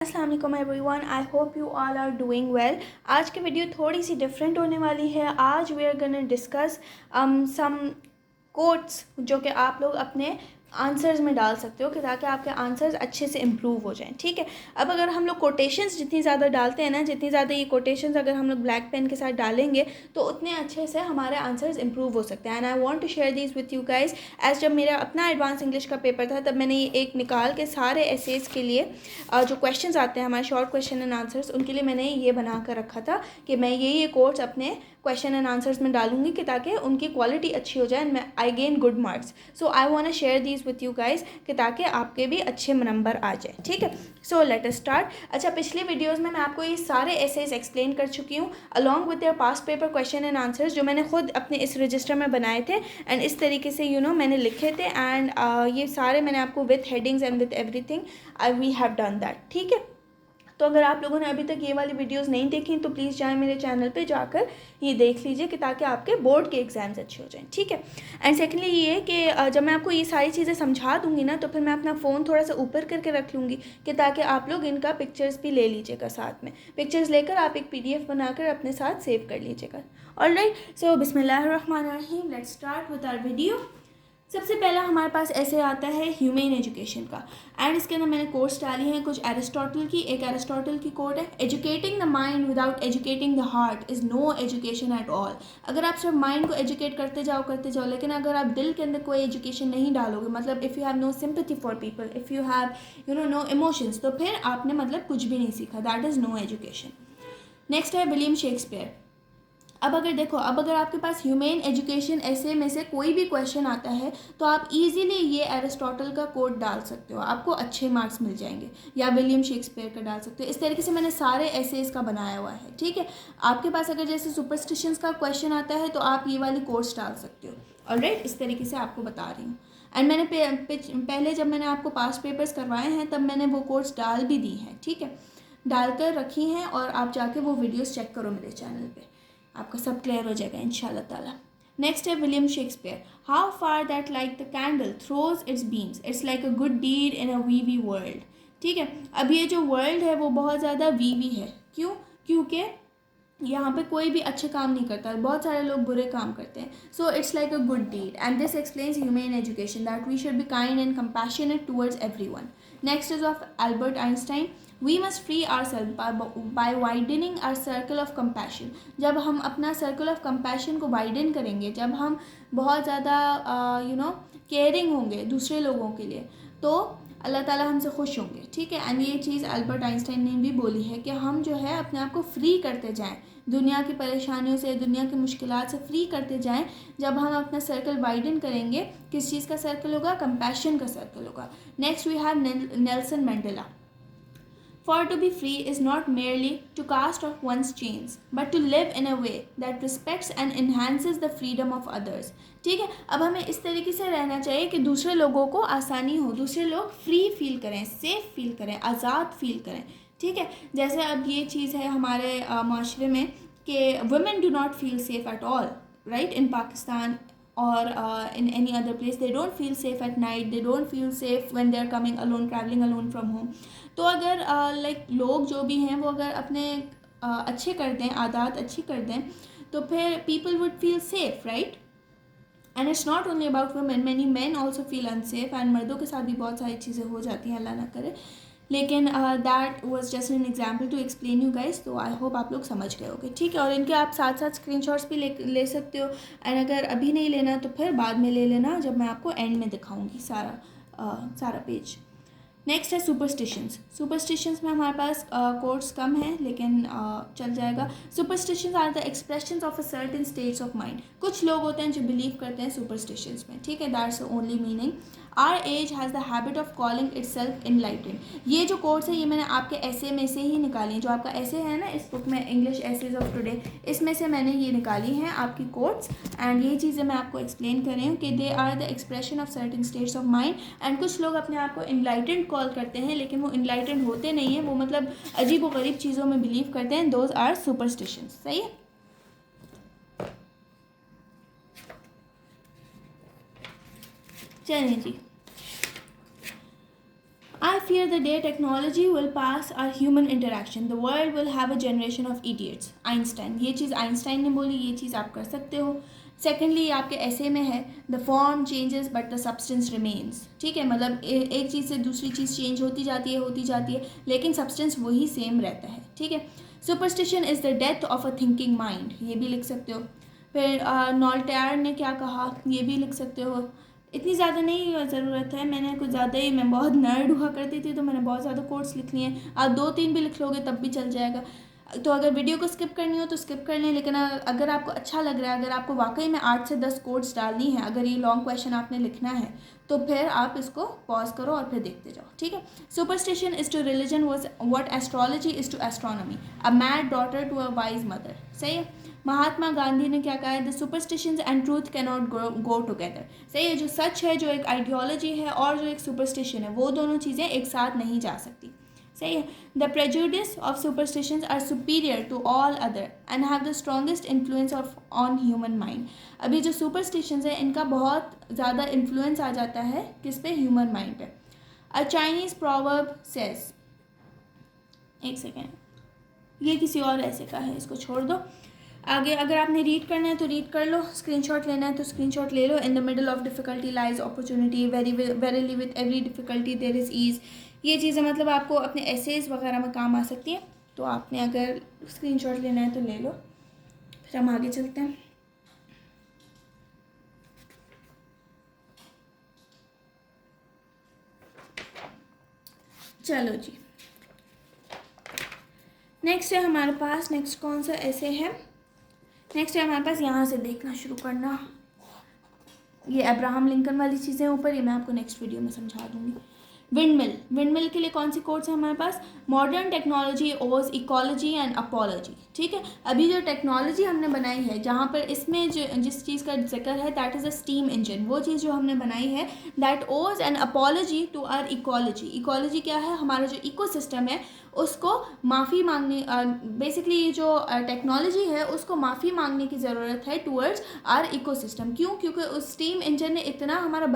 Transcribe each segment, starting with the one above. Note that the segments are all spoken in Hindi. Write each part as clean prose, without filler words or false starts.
अस्सलाम वालेकुम everyone, I hope you all are doing well. आज की वीडियो थोड़ी सी डिफरेंट होने वाली है। आज we are gonna discuss some quotes जो कि आप लोग अपने आंसर्स में डाल सकते हो कि ताकि आपके आंसर्स अच्छे से इम्प्रूव हो जाएं। ठीक है, अब अगर हम लोग कोटेशंस जितनी ज़्यादा डालते हैं ना, जितनी ज़्यादा ये कोटेशंस अगर हम लोग ब्लैक पेन के साथ डालेंगे तो उतने अच्छे से हमारे आंसर्स इम्प्रूव हो सकते हैं। And I want to share this with you guys. As जब मेरा अपना एडवांस इंग्लिश का पेपर था तब मैंने ये एक निकाल के सारे एसेज के लिए जो क्वेश्चंस आते हैं हमारे शॉर्ट क्वेश्चन एंड आंसर्स, उनके लिए मैंने ये बना कर रखा था कि मैं ये कोट्स अपने क्वेश्चन एंड आंसर्स में डालूंगी कि ताकि उनकी क्वालिटी अच्छी हो जाए and I gain good marks. So I want to share these with you guys कि ताकि आपके भी अच्छे नंबर आ जाए। ठीक है, सो लेट अस स्टार्ट। अच्छा, पिछली वीडियोस में मैं आपको ये सारे एसेज एक्सप्लेन कर चुकी हूँ along with your past paper question and answers, जो मैंने खुद अपने इस रजिस्टर में बनाए थे एंड इस तरीके से मैंने लिखे थे। एंड ये सारे मैंने आपको with headings and with everything we have done that. ठीक है, तो अगर आप लोगों ने अभी तक ये वाली वीडियोस नहीं देखी तो प्लीज़ जाएं मेरे चैनल पे जाकर ये देख लीजिए कि ताकि आपके बोर्ड के एग्जाम्स अच्छे हो जाएं। ठीक है, एंड सेकेंडली ये कि जब मैं आपको ये सारी चीज़ें समझा दूंगी ना तो फिर मैं अपना फ़ोन थोड़ा सा ऊपर करके रख लूँगी कि ताकि आप लोग इनका पिक्चर्स भी ले लीजिएगा। साथ में पिक्चर्स लेकर आप एक PDF बनाकर अपने साथ सेव कर लीजिएगा। ऑलराइट, सो बिस्मिल्लाहिर्रहमानिर्रहीम, let's start with our video. सबसे पहला हमारे पास ऐसे आता है ह्यूमेन एजुकेशन का, एंड इसके अंदर मैंने कोर्स डाली हैं कुछ एरिस्टोटल की। एक एरिस्टोटल की कोट है, educating the mind without educating the heart is no education at all. अगर आप सिर्फ माइंड को एजुकेट करते जाओ लेकिन अगर आप दिल के अंदर कोई एजुकेशन नहीं डालोगे, मतलब if you have no sympathy for people, if you have no emotions, तो फिर आपने मतलब कुछ भी नहीं सीखा। That is no education. Next है विलियम शेक्सपियर। अब अगर आपके पास ह्यूमेन एजुकेशन ऐसे में से कोई भी क्वेश्चन आता है तो आप इजीली ये एरिस्टोटल का कोट डाल सकते हो, आपको अच्छे मार्क्स मिल जाएंगे, या विलियम शेक्सपियर का डाल सकते हो। इस तरीके से मैंने सारे ऐसे का बनाया हुआ है। ठीक है, आपके पास अगर जैसे सुपरस्टिशंस का क्वेश्चन आता है तो आप ये वाली कोट्स डाल सकते हो। ऑलराइट, इस तरीके से आपको बता रही हूँ। एंड मैंने पहले जब मैंने आपको पास्ट पेपर्स करवाए हैं तब मैंने वो कोट्स डाल भी दी हैं। ठीक है, डालकर रखी हैं और आप जाके वो वीडियोस चेक करो मेरे चैनल पे, आपका सब क्लियर हो जाएगा इंशाल्लाह ताला। नेक्स्ट है William Shakespeare. How far that like the candle throws its beams it's like a good deed in a weary world. ठीक है, अब ये जो वर्ल्ड है वो बहुत ज़्यादा वीवी है। क्यों? क्योंकि यहाँ पे कोई भी अच्छे काम नहीं करता, बहुत सारे लोग बुरे काम करते हैं। So it's like a good deed and this explains human education that we should be kind and compassionate towards everyone. Next is of Albert Einstein. We must free our self by widening our circle of compassion. जब हम अपना सर्कल ऑफ कंपैशन को वाइडन करेंगे, जब हम बहुत ज़्यादा केयरिंग होंगे दूसरे लोगों के लिए, तो अल्लाह ताला हमसे खुश होंगे। ठीक है, एंड ये चीज़ अल्बर्ट आइंस्टाइन ने भी बोली है कि हम जो है अपने आप को फ्री करते जाएं, दुनिया की परेशानियों से, दुनिया की मुश्किलात से फ्री करते जाएं। जब हम अपना सर्कल वाइडन करेंगे, किस चीज़ का सर्कल होगा? कंपैशन का सर्कल होगा। Next we have Nelson Mandela. For to be free is not merely to cast off one's chains, but to live in a way that respects and enhances the freedom of others. ठीक है, अब हमें इस तरीके से रहना चाहिए कि दूसरे लोगों को आसानी हो, दूसरे लोग फ्री फील करें, सेफ फील करें, आज़ाद फील करें। ठीक है, जैसे अब ये चीज़ है हमारे माशरे में कि women do not feel safe at all, right, in Pakistan or in any other place. They don't feel safe at night, they don't feel safe when they are coming alone, traveling alone from home. तो अगर लाइक लोग जो भी हैं वो अगर अपने अच्छे कर दें, आदत अच्छी कर दें, तो फिर people would feel safe, right. And it's not only about women, many man also feel unsafe, and मर्दों के साथ भी बहुत सारी चीज़ें हो जाती हैं, अल्लाह ना करे। लेकिन that was just an example to explain you guys. तो आई होप आप लोग समझ गए होंगे। ठीक है, और इनके आप साथ साथ स्क्रीनशॉट्स भी ले सकते हो, एंड अगर अभी नहीं लेना तो फिर बाद में ले लेना जब मैं आपको एंड में दिखाऊंगी सारा पेज। नेक्स्ट है सुपरस्टिशंस। सुपरस्टिशंस में हमारे पास कोड्स कम हैं लेकिन चल जाएगा। Superstitions are the expressions of a certain states of mind. कुछ लोग होते हैं जो बिलीव करते हैं सुपरस्टिशंस में। ठीक है, that's the only meaning. Our age has the habit of calling itself enlightened. ये जो कोड्स है ये मैंने आपके ऐसे में से ही निकाली हैं। जो आपका ऐसे है ना इस बुक में, इंग्लिश एसेज ऑफ टुडे, इसमें से मैंने ये निकाली हैं आपकी कोड्स, एंड ये चीज़ें मैं आपको एक्सप्लेन कर रही हूँ कि they are the expression of certain states of mind. And कुछ लोग अपने आप को इनलाइटेंड कॉल करते हैं लेकिन वो इनलाइटेंड होते नहीं हैं, वो मतलब अजीब व गरीब चीज़ों में बिलीव करते हैं। Those are superstitions. सही है, चलिए जी। I fear the day technology will pass our human interaction. The world will have a generation of idiots. Einstein, ये चीज़ आइंस्टाइन ने बोली, ये चीज़ आप कर सकते हो. सेकेंडली आपके ऐसे में है the form changes but the substance remains. ठीक है, मतलब एक चीज़ से दूसरी चीज़ चेंज होती जाती है लेकिन सब्सटेंस वही सेम रहता है. ठीक है. Superstition is the death of a thinking mind, ये भी लिख सकते हो. फिर नॉल्टेयर ने क्या कहा, ये भी लिख सकते हो. इतनी ज़्यादा नहीं ज़रूरत है, मैंने कुछ ज़्यादा ही, मैं बहुत नर्ड हुआ करती थी तो मैंने बहुत ज़्यादा कोट्स लिख लिए हैं. आप 2-3 भी लिख लोगे तब भी चल जाएगा. तो अगर वीडियो को स्किप करनी हो तो स्किप कर लें, लेकिन अगर आपको अच्छा लग रहा है, अगर आपको वाकई में 8 से 10 कोट्स डालनी है, अगर ये लॉन्ग क्वेश्चन आपने लिखना है तो फिर आप इसको पॉज करो और फिर देखते जाओ. ठीक है. Superstition is to religion what astrology is to astronomy, a mad daughter to a wise mother. सही है. महात्मा गांधी ने क्या कहा है, the superstitions and truth can not go together. सही है. जो सच है, जो एक आइडियोलॉजी है और जो एक सुपरस्टिशन है, वो दोनों चीज़ें एक साथ नहीं जा सकती. सही है. The prejudice of superstitions are superior to all other and have the strongest influence of on human mind. अभी जो सुपरस्टिशंस है इनका बहुत ज़्यादा इन्फ्लुएंस आ जाता है किस पे, ह्यूमन माइंड पे. अ चाइनीज़ प्रोवर्ब सेज, एक सेकेंड, ये किसी और ऐसे का है, इसको छोड़ दो. आगे अगर आपने रीड करना है तो रीड कर लो, स्क्रीनशॉट लेना है तो स्क्रीनशॉट ले लो. In the middle of difficulty lies opportunity, verily with every difficulty there is ease. ये चीज़ें मतलब आपको अपने एसेज वगैरह में काम आ सकती हैं, तो आपने अगर स्क्रीनशॉट लेना है तो ले लो. फिर हम आगे चलते हैं. चलो जी, नेक्स्ट है हमारे पास, नेक्स्ट कौन सा ऐसे है, नेक्स्ट है हमारे पास, यहाँ से देखना शुरू करना. ये अब्राहम लिंकन वाली चीज़ें ऊपर, ये मैं आपको नेक्स्ट वीडियो में समझा दूँगी. विंडमिल, विंडमिल के लिए कौन सी कोट्स है हमारे पास, मॉडर्न टेक्नोलॉजी ओज इकोलॉजी एंड अपॉलॉजी. ठीक है. अभी जो टेक्नोलॉजी हमने बनाई है, जहाँ पर इसमें जो जिस चीज़ का जिक्र है, that is a steam engine. वो चीज़ जो हमने बनाई है, that owes an apology to our ecology. Ecology क्या है, हमारा जो इकोसिस्टम है उसको माफ़ी मांगने, बेसिकली ये जो टेक्नोलॉजी है उसको माफ़ी मांगने की ज़रूरत है टूवर्ड्स आर इकोसिस्टम. क्यों? क्योंकि उस स्टीम इंजन ने इतना हमारा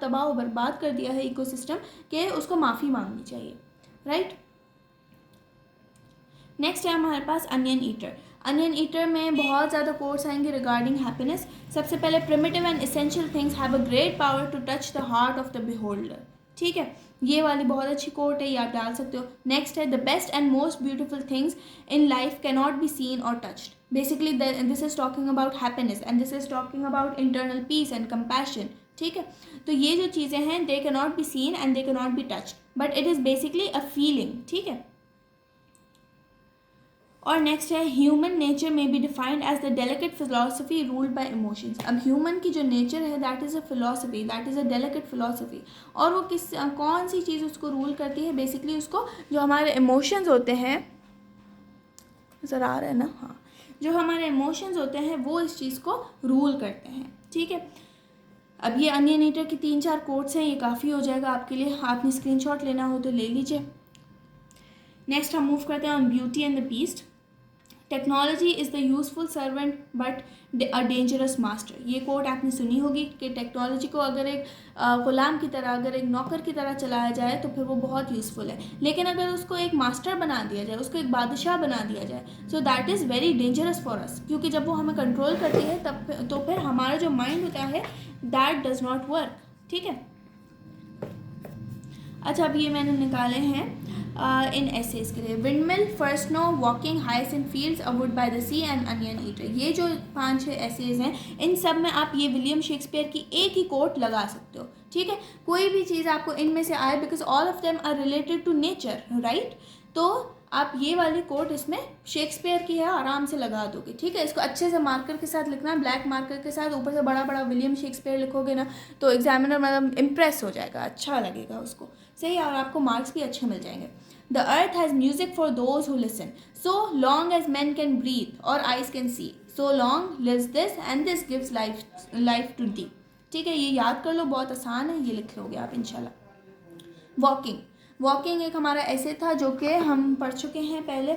तबाह बर्बाद कर दिया है इकोसिस्टम कि उसको माफ़ी मांगनी चाहिए. राइट. नेक्स्ट है हमारे पास अनियन ईटर. अनियन ईटर में बहुत ज़्यादा कोर्स आएंगे रिगार्डिंग हैप्पीनेस. सबसे पहले, primitive and essential things have a great power to touch the heart of the beholder. ठीक है. ये वाली बहुत अच्छी कोट है, ये आप डाल सकते हो. नेक्स्ट है, the best and most beautiful things in life can not be seen or touched. Basically this is talking about happiness and this is talking about internal peace and compassion. ठीक है. तो ये जो चीज़ें हैं, they can not be seen and they can not be touched, but it is basically a feeling. ठीक है. और नेक्स्ट है, ह्यूमन नेचर में be defined as the delicate philosophy ruled by emotions. अब ह्यूमन की जो नेचर है, that is a philosophy, that is a delicate philosophy. और वो कौन सी चीज़ उसको रूल करती है, बेसिकली उसको जो हमारे इमोशंस होते हैं, ज़रा आ रहा है ना, हाँ, जो हमारे इमोशंस होते हैं वो इस चीज़ को रूल करते हैं. ठीक है. अब ये अनियन ईटर की 3-4 कोट्स हैं, ये काफ़ी हो जाएगा आपके लिए. आपने स्क्रीनशॉट लेना हो तो ले लीजिए. नेक्स्ट हम मूव करते हैं on beauty and the beast. Technology is the useful servant but a dangerous master. ये कोट आपने सुनी होगी कि टेक्नोलॉजी को अगर एक ग़ुलाम की तरह, अगर एक नौकर की तरह चलाया जाए तो फिर वो बहुत यूज़फुल है, लेकिन अगर उसको एक मास्टर बना दिया जाए, उसको एक बादशाह बना दिया जाए, so that is very dangerous for us. क्योंकि जब वो हमें कंट्रोल करती है तब तो फिर हमारा जो माइंड होता है, दैट डज़ नॉट वर्क. ठीक है. अच्छा, अब ये मैंने निकाले हैं इन एसेज के लिए. Windmill, first no, walking, highs in fields, a wood by the sea and onion eater. ये जो 5-6 एसेज हैं, इन सब में आप ये विलियम शेक्सपियर की एक ही कोट लगा सकते हो. ठीक है. कोई भी चीज़ आपको इनमें से आए, because all of them are related to nature, right. तो आप ये वाली कोट इसमें शेक्सपियर की है, आराम से लगा दोगे. ठीक है. इसको अच्छे से मार्कर के साथ लिखना, ब्लैक मार्कर के साथ, ऊपर से बड़ा बड़ा विलियम शेक्सपियर लिखोगे ना तो एग्जामिनर मतलब इम्प्रेस हो जाएगा, अच्छा लगेगा उसको. सही. और आपको मार्क्स भी अच्छे मिल जाएंगे. The earth has music for those who listen. So long as men can breathe or eyes can see, so long lives this and this gives life to thee. ठीक है. ये याद कर लो, बहुत आसान है, ये लिख लोगे आप इंशाल्लाह. वॉकिंग, वॉकिंग एक हमारा ऐसे था जो कि हम पढ़ चुके हैं पहले.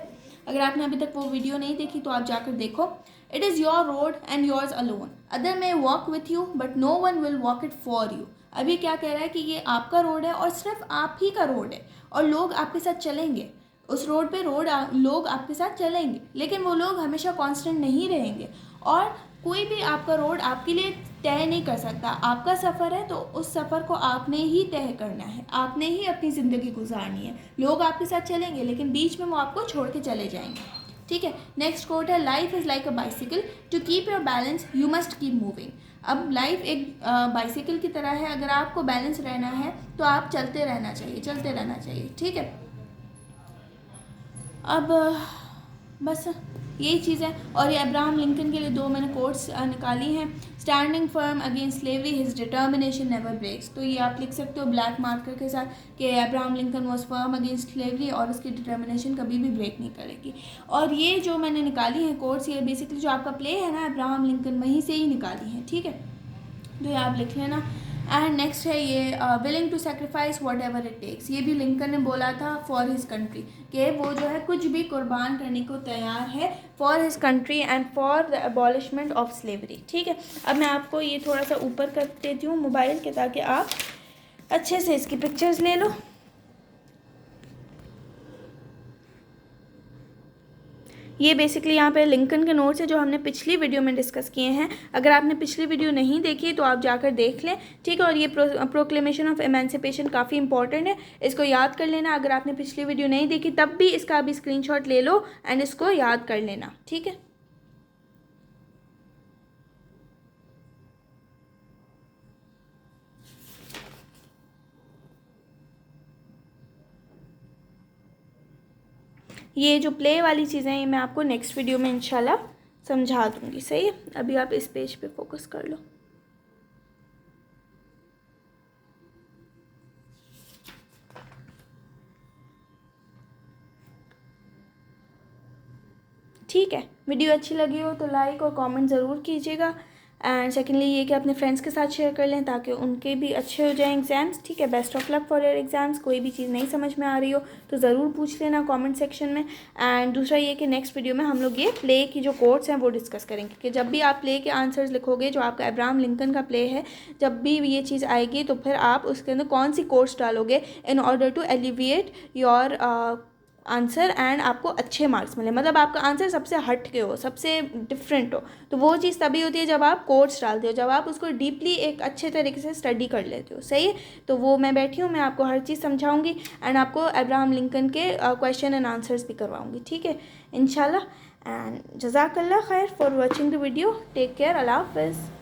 अगर आपने अभी तक वो वीडियो नहीं देखी तो आप जाकर देखो. It is your road and yours alone. Other may walk with you but no one will walk it for you. अभी क्या कह रहा है कि ये आपका रोड है और सिर्फ आप ही का रोड है और लोग आपके साथ चलेंगे, उस रोड पे लोग आपके साथ चलेंगे, लेकिन वो लोग हमेशा कांस्टेंट नहीं रहेंगे और कोई भी आपका रोड आपके लिए तय नहीं कर सकता। आपका सफ़र है तो उस सफ़र को आपने ही तय करना है, आपने ही अपनी ज़िंदगी गुजारनी है। लोग आपके साथ चलेंगे लेकिन बीच में वो आपको छोड़ के चले जाएंगे, ठीक है। नेक्स्ट कोट है, life is like a bicycle, to keep your balance you must keep moving. अब लाइफ एक बाइसिकल की तरह है, अगर आपको बैलेंस रहना है तो आप चलते रहना चाहिए, ठीक है। अब बस यही चीज़ है। और ये अब्राहम लिंकन के लिए दो मैंने कोट्स निकाली हैं। Standing firm against slavery, his determination never breaks. तो ये आप लिख सकते हो ब्लैक मार्कर के साथ कि Abraham Lincoln was firm against slavery और उसकी डिटर्मिनेशन कभी भी ब्रेक नहीं करेगी। और ये जो मैंने निकाली हैं कोट्स, ये बेसिकली जो आपका प्ले है ना अब्राहम लिंकन, वहीं से ही निकाली हैं, ठीक है। तो ये आप लिख लेना। एंड नेक्स्ट है ये willing to sacrifice whatever it takes. ये भी लिंकन ने बोला था फॉर हिज कंट्री, कि वो जो है कुछ भी कुर्बान करने को तैयार है for his country and for the abolishment of slavery, ठीक है। अब मैं आपको ये थोड़ा सा ऊपर कर देती हूँ मोबाइल के, ताकि आप अच्छे से इसकी पिक्चर्स ले लो। ये बेसिकली यहाँ पे लिंकन के नोट्स है जो हमने पिछली वीडियो में डिस्कस किए हैं। अगर आपने पिछली वीडियो नहीं देखी तो आप जाकर देख लें, ठीक है। और ये प्रोक्लेमेशन ऑफ एमेंसिपेशन काफ़ी इंपॉर्टेंट है, इसको याद कर लेना। अगर आपने पिछली वीडियो नहीं देखी तब भी इसका अभी स्क्रीनशॉट ले लो एंड इसको याद कर लेना, ठीक है। ये जो प्ले वाली चीज़ें हैं ये मैं आपको नेक्स्ट वीडियो में इंशाल्लाह समझा दूँगी, सही है। अभी आप इस पेज पे फोकस कर लो। ठीक है, वीडियो अच्छी लगी हो तो लाइक और कमेंट ज़रूर कीजिएगा। एंड सेकेंडली ये कि अपने फ्रेंड्स के साथ शेयर कर लें ताकि उनके भी अच्छे हो जाएं एग्ज़ाम्स, ठीक है। Best of luck for your exams. कोई भी चीज़ नहीं समझ में आ रही हो तो ज़रूर पूछ लेना कमेंट सेक्शन में। एंड दूसरा ये कि नेक्स्ट वीडियो में हम लोग ये प्ले की जो कोट्स हैं वो डिस्कस करेंगे, कि जब भी आप प्ले के आंसर्स लिखोगे, जो आपका अब्राहम लिंकन का प्ले है, जब भी ये चीज़ आएगी तो फिर आप उसके अंदर कौन सी कोट्स डालोगे in order to alleviate your answer and आपको अच्छे मार्क्स मिले, मतलब आपका आंसर सबसे हट के हो, सबसे डिफरेंट हो। तो वो चीज़ तभी होती है जब आप कोट्स डालते हो, जब आप उसको डीपली एक अच्छे तरीके से स्टडी कर लेते हो, सही है। तो वो मैं बैठी हूँ, मैं आपको हर चीज़ समझाऊंगी एंड आपको अब्राहम लिंकन के क्वेश्चन एंड आंसर्स भी करवाऊंगी, ठीक है, इंशाल्लाह। एंड जज़ाकल्लाह खैर for watching the video. Take care, अल्लाह हाफ़िज़।